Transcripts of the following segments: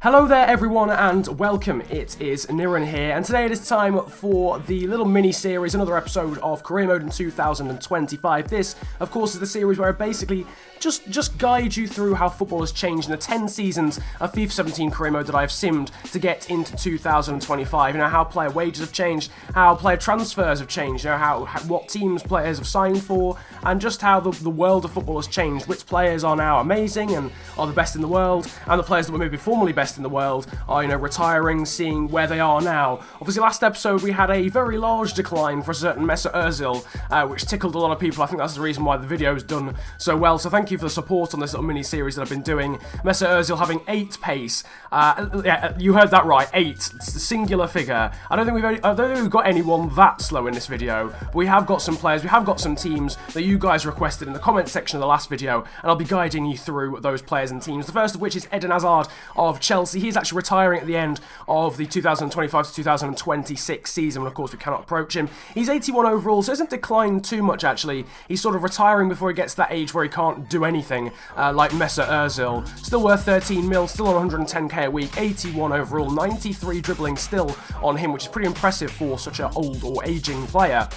Hello there everyone and welcome, it is Niran here, and today it is time for the little mini-series, another episode of Career Mode in 2025. This, of course, is the series where I basically just guide you through how football has changed in the 10 seasons of FIFA 17 Career Mode that I've simmed to get into 2025. You know, how player wages have changed, how player transfers have changed, you know, what teams players have signed for, and just how the world of football has changed, which players are now amazing and are the best in the world, and the players that were maybe formerly best in the world are, you know, retiring, seeing where they are now. Obviously, last episode we had a very large decline for a certain Mesut Ozil, which tickled a lot of people. I think that's the reason why the video has done so well, so thank you for the support on this little mini-series that I've been doing. Mesut Ozil having 8 pace. Yeah, you heard that right, 8. It's the singular figure. I don't think we've got anyone that slow in this video, but we have got some players, we have got some teams that you guys requested in the comment section of the last video, and I'll be guiding you through those players and teams. The first of which is Eden Hazard of Chelsea. He's actually retiring at the end of the 2025 to 2026 season, and of course we cannot approach him. He's 81 overall, so hasn't declined too much actually. He's sort of retiring before he gets to that age where he can't do anything like Mesut Ozil. Still worth 13 mil, still on 110k a week, 81 overall, 93 dribbling still on him, which is pretty impressive for such an old or aging player.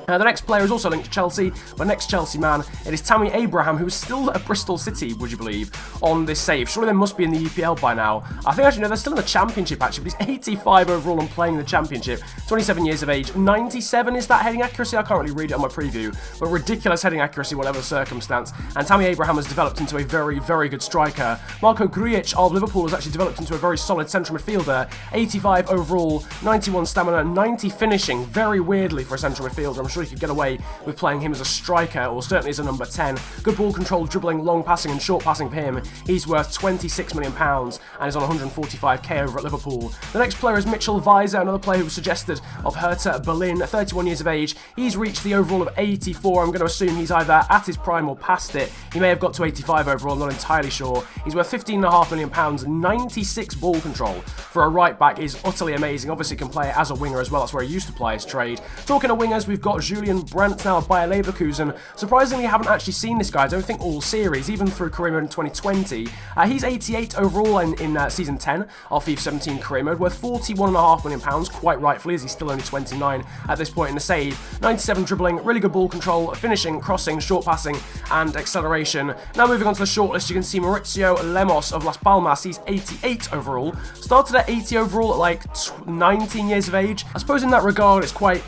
The next player is also linked to Chelsea, but next Chelsea man, it is Tammy Abraham, who is still at Bristol City, would you believe, on this save. Surely they must be in the EPL by now. I think actually, no, they're still in the Championship actually, but he's 85 overall and playing the Championship. 27 years of age, 97 is that heading accuracy? I can't really read it on my preview, but ridiculous heading accuracy, whatever the circumstance. And Tammy Abraham has developed into a very, very good striker. Marco Grujic of Liverpool has actually developed into a very solid central midfielder. 85 overall, 91 stamina, 90 finishing, very weirdly for a central midfielder. I'm sure he could get away with playing him as a striker, or certainly as a number 10. Good ball control, dribbling, long passing and short passing for him. He's worth £26 million and is on 145k over at Liverpool. The next player is Mitchell Weiser, another player who was suggested of Hertha Berlin, 31 years of age. He's reached the overall of 84. I'm going to assume he's either at his prime or past it. He may have got to 85 overall, I'm not entirely sure. He's worth £15.5 million, 96 ball control for a right back is utterly amazing. Obviously can play as a winger as well, that's where he used to play his trade. Talking of wingers, we've got Julian Brandt now of Bayer Leverkusen. Surprisingly, I haven't actually seen this guy, I don't think all series, even through Career Mode in 2020. He's 88 overall in Season 10 of FIFA 17 Career Mode, worth £41.5 million, quite rightfully, as he's still only 29 at this point in the save. 97 dribbling, really good ball control, finishing, crossing, short passing, and acceleration. Now moving on to the shortlist, you can see Mauricio Lemos of Las Palmas. He's 88 overall. Started at 80 overall at like 19 years of age. I suppose in that regard, it's quite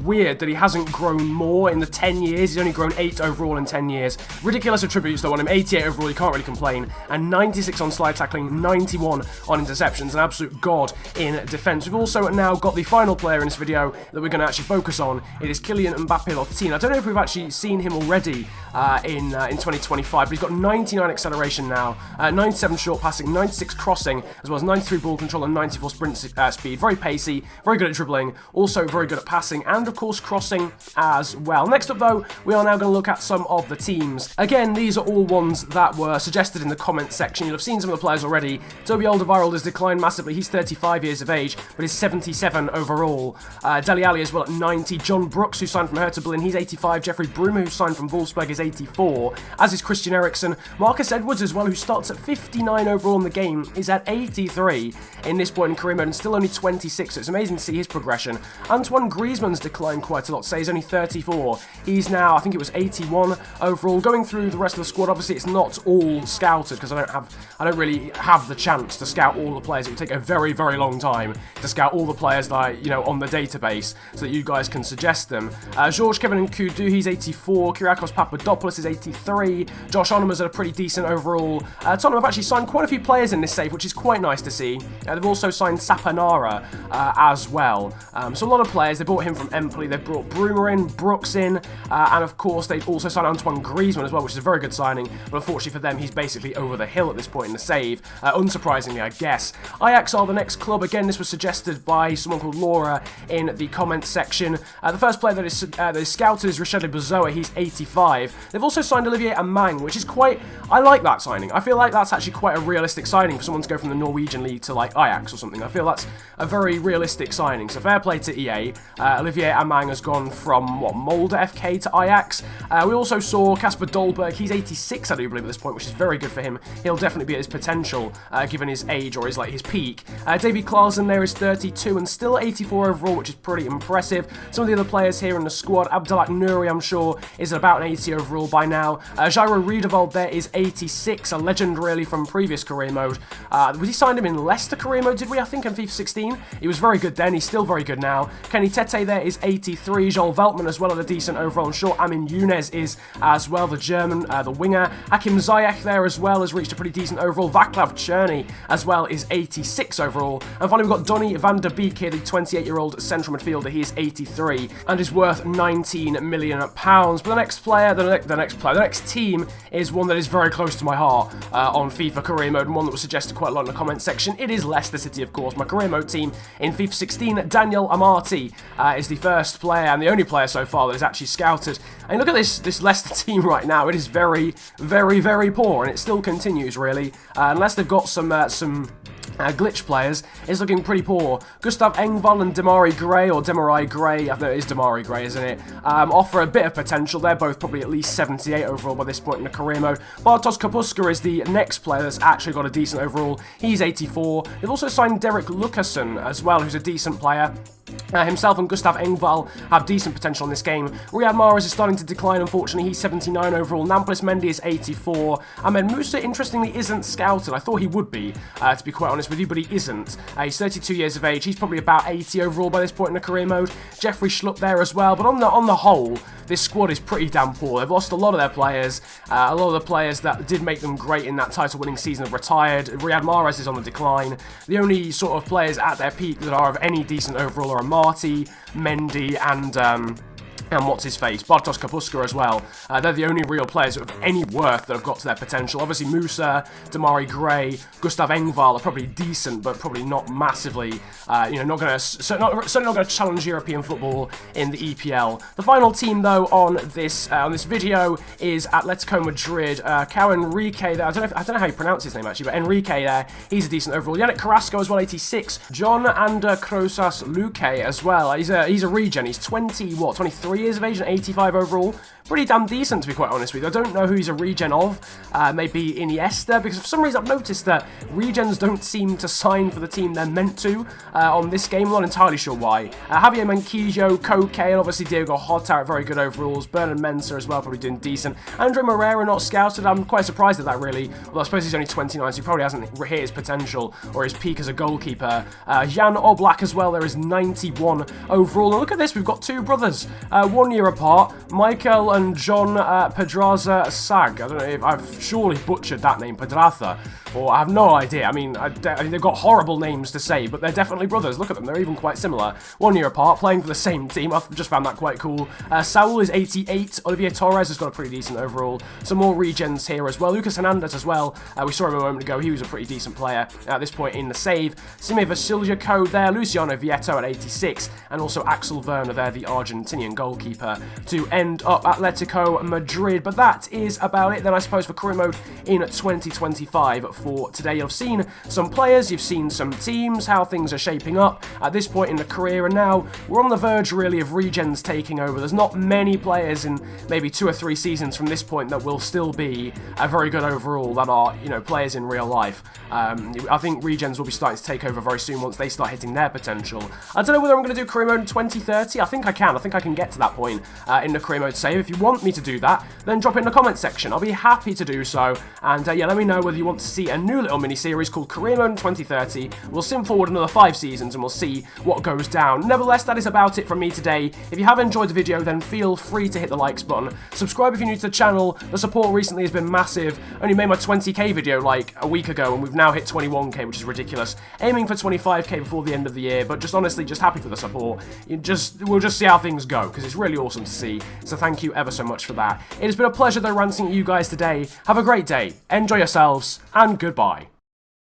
weird that he hasn't grown more in the 10 years. He's only grown 8 overall in 10 years. Ridiculous attributes though on him. 88 overall, you can't really complain. And 96 on slide tackling, 91 on interceptions. An absolute god in defence. We've also now got the final player in this video that we're going to actually focus on. It is Kylian Mbappe Lotin. I don't know if we've actually seen him already in 2025, but he's got 99 acceleration now, 97 short passing, 96 crossing, as well as 93 ball control and 94 sprint speed. Very pacey, very good at dribbling, also very good at passing, and of course crossing as well. Next up though, we are now going to look at some of the teams. Again, these are all ones that were suggested in the comment section. You'll have seen some of the players already. Toby Alderweireld has declined massively. He's 35 years of age, but he's 77 overall. Dele Alli as well at 90. John Brooks, who signed from Hertha Berlin, he's 85. Jeffrey Bruma, who signed from Wolfsburg, is 84, as is Christian Eriksen. Marcus Edwards as well, who starts at 59 overall in the game, is at 83 in this point in career mode and still only 26, so it's amazing to see his progression. Antoine Griezmann's declined quite a lot, so he's only 34. He's now, I think it was 81 overall. Going through the rest of the squad, obviously it's not all scouted because I don't really have the chance to scout all the players. It would take a very, very long time to scout all the players that on the database so that you guys can suggest them. George Kevin Nkudu, he's 84. Kyriakos Papadopoulos is 83. Josh Onoma's at a pretty decent overall. Tottenham have actually signed quite a few players in this save, which is quite nice to see. They've also signed Saponara as well. So a lot of players. They brought him from Empoli. They've brought Bruma in, Brooks in, and of course they've also signed Antoine Griezmann as well, which is a very good signing. But unfortunately for them, he's basically over the hill at this point in the save. Unsurprisingly, I guess. Ajax are the next club. Again, this was suggested by someone called Laura in the comments section. The first player that is scouted is Richard Bozoa. He's 85. They've also signed Olivier Amang, which is quite... I like that signing. I feel like that's actually quite a realistic signing for someone to go from the Norwegian league to like Ajax or something. I feel that's a very realistic signing. So fair play to EA. Olivier Amang has gone from, what, Molde FK to Ajax. We also saw Casper Dahlberg. He's 86, I do believe, at this point, which is very good for him. He'll definitely be at his potential, given his age or his peak. David Klaassen there is 32 and still 84 overall, which is pretty impressive. Some of the other players here in the squad, Abdelak Nouri, I'm sure, is about an 80 overall by now. Jairo Riedewald there is 86, a legend really from previous career mode. We signed him in Leicester career mode, did we? I think in FIFA 16. He was very good then, he's still very good now. Kenny Tete there is 83, Joel Veltman as well at a decent overall. I'm sure Amin Younes is as well, the German, the winger. Hakim Ziyech there as well has reached a pretty decent overall. Vaclav Cherny as well is 86 overall. And finally we've got Donny van der Beek here, the 28-year-old central midfielder. He is 83 and is worth £19 million. But the next player, the next team is one that is very close to my heart on FIFA career mode, and one that was suggested quite a lot in the comment section. It is Leicester City, of course, my career mode team in FIFA 16. Daniel Amati is the first player and the only player so far that is actually scouted. And look at this Leicester team right now. It is very, very, very poor, and it still continues really, unless they've got some glitch players. Is looking pretty poor. Gustav Engvall and Demarai Gray, I know it is Demarai Gray, isn't it? Offer a bit of potential. They're both probably at least 78 overall by this point in the career mode. Bartosz Kapuska is the next player that's actually got a decent overall. He's 84. They've also signed Derek Lucassen as well, who's a decent player. Himself and Gustav Engvall have decent potential in this game. Riyad Mahrez is starting to decline, unfortunately. He's 79 overall. Nampalys Mendy is 84. Ahmed Musa, interestingly, isn't scouted. I thought he would be, to be quite honest with you, but he isn't. He's 32 years of age. He's probably about 80 overall by this point in the career mode. Jeffrey Schlupp there as well. But on the whole, this squad is pretty damn poor. They've lost a lot of their players. A lot of the players that did make them great in that title-winning season have retired. Riyad Mahrez is on the decline. The only sort of players at their peak that are of any decent overall are Marty, Mendy, and what's his face, Bartosz Kapuska as well. They're the only real players of any worth that have got to their potential. Obviously Musa, Demarai Gray, Gustav Engvall are probably decent, but probably not massively, certainly not going to challenge European football in the EPL. The final team though on this video is Atletico Madrid. Cao Enrique there, I don't know how you pronounce his name actually, but Enrique there, he's a decent overall. Yannick Carrasco as well, 86. John Ander Krosas Luque as well. He's a regen. He's 23 years of age and 85 overall. Pretty damn decent, to be quite honest with you. I don't know who he's a regen of. Maybe Iniesta, because for some reason I've noticed that regens don't seem to sign for the team they're meant to on this game. I'm not entirely sure why. Javier Manquillo, Koke, and obviously Diego Jota at very good overalls. Bernard Mensah as well, probably doing decent. Andre Moreira not scouted. I'm quite surprised at that, really. Although I suppose he's only 29, so he probably hasn't hit his potential or his peak as a goalkeeper. Jan Oblak as well, there is 91 overall. And look at this, we've got two brothers, 1 year apart, Michael and John Pedraza Sag. I don't know if I've surely butchered that name, Pedraza, or I have no idea. I mean, they've got horrible names to say, but they're definitely brothers. Look at them, they're even quite similar. 1 year apart, playing for the same team. I've just found that quite cool. Saul is 88. Olivier Torres has got a pretty decent overall. Some more regens here as well. Lucas Hernandez as well. We saw him a moment ago. He was a pretty decent player at this point in the save. Sime Vasiljevic there. Luciano Vieto at 86. And also Axel Werner there, the Argentinian goalkeeper, to end up Atletico Madrid. But that is about it then, I suppose, for career mode in 2025 for today. You've seen some players, you've seen some teams, how things are shaping up at this point in the career, and now we're on the verge really of regens taking over. There's not many players in maybe 2 or 3 seasons from this point that will still be a very good overall, that are, you know, players in real life. I think regens will be starting to take over very soon once they start hitting their potential. I don't know whether I'm going to do career mode in 2030. I think I can get to that point in the career mode save. If you want me to do that, then drop it in the comment section. I'll be happy to do so. And yeah, let me know whether you want to see a new little mini-series called Career Mode in 2030. We'll sim forward another 5 seasons and we'll see what goes down. Nevertheless, that is about it from me today. If you have enjoyed the video, then feel free to hit the likes button. Subscribe if you're new to the channel. The support recently has been massive. Only made my 20k video like a week ago and we've now hit 21k, which is ridiculous. Aiming for 25k before the end of the year, but just honestly, just happy for the support. We'll just see how things go, because it's really awesome to see. So thank you ever so much for that. It has been a pleasure though ranting at you guys today. Have a great day, enjoy yourselves, and goodbye.